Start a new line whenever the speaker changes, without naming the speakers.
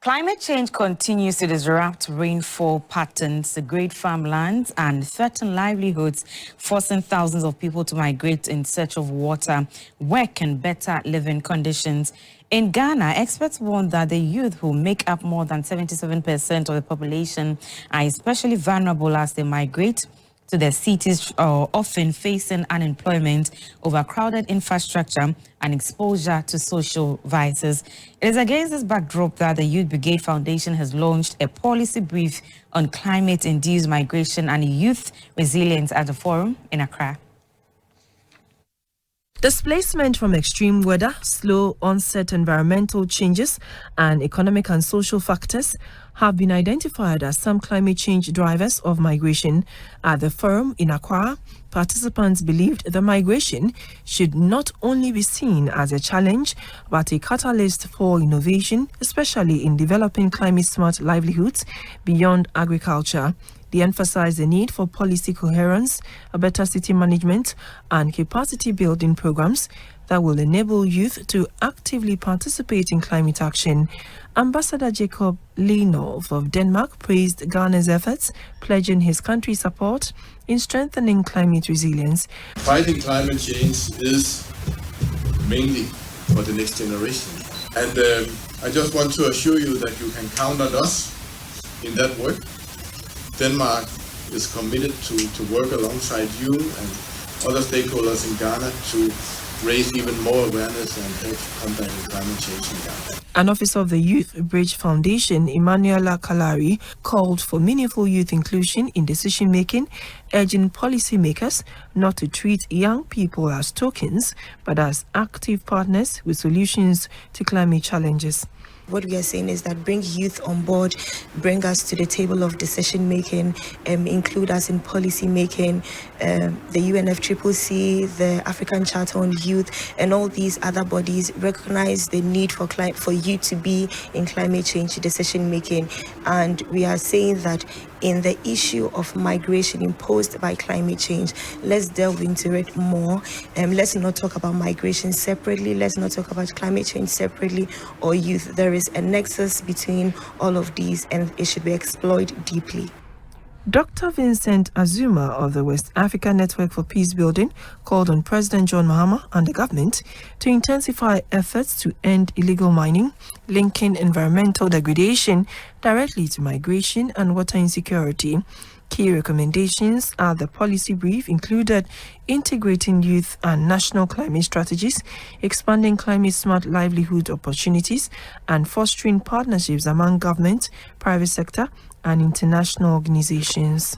Climate change continues to disrupt rainfall patterns, degrade farmlands, and threaten livelihoods, forcing thousands of people to migrate in search of water, work, and better living conditions. In Ghana, experts warn that the youth, who make up more than 77% of the population, are especially vulnerable as they migrate to the cities, often facing unemployment, overcrowded infrastructure, and exposure to social vices. It is against this backdrop that the Youth Brigade Foundation has launched a policy brief on climate-induced migration and youth resilience at the forum in Accra.
Displacement from extreme weather, slow onset environmental changes, and economic and social factors have been identified as some climate change drivers of migration. At the forum in Accra, participants believed the migration should not only be seen as a challenge, but a catalyst for innovation, especially in developing climate-smart livelihoods beyond agriculture. They emphasized the need for policy coherence, a better city management, and capacity-building programs that will enable youth to actively participate in climate action. Ambassador Jacob Leenolf of Denmark praised Ghana's efforts, pledging his country's support in strengthening climate resilience.
Fighting climate change is mainly for the next generation. And I just want to assure you that you can count on us in that work. Denmark is committed to work alongside you and other stakeholders in Ghana to raise even more awareness and help combating climate change in Ghana.
An officer of the Youth Bridge Foundation, Emmanuela Kalari, called for meaningful youth inclusion in decision-making, urging policymakers not to treat young people as tokens, but as active partners with solutions to climate challenges.
What we are saying is that bring youth on board, bring us to the table of decision making, include us in policy making, the UNFCCC, the African Charter on Youth, and all these other bodies recognize the need for youth to be in climate change decision making. And we are saying that in the issue of migration imposed by climate change, let's delve into it more. Let's not talk about migration separately. Let's not talk about climate change separately or youth. There is a nexus between all of these, and it should be explored deeply.
Dr. Vincent Azuma of the West Africa Network for Peace Building called on President John Mahama and the government to intensify efforts to end illegal mining, linking environmental degradation directly to migration and water insecurity. Key recommendations at the policy brief included integrating youth and national climate strategies, expanding climate-smart livelihood opportunities, and fostering partnerships among government, private sector, and international organizations.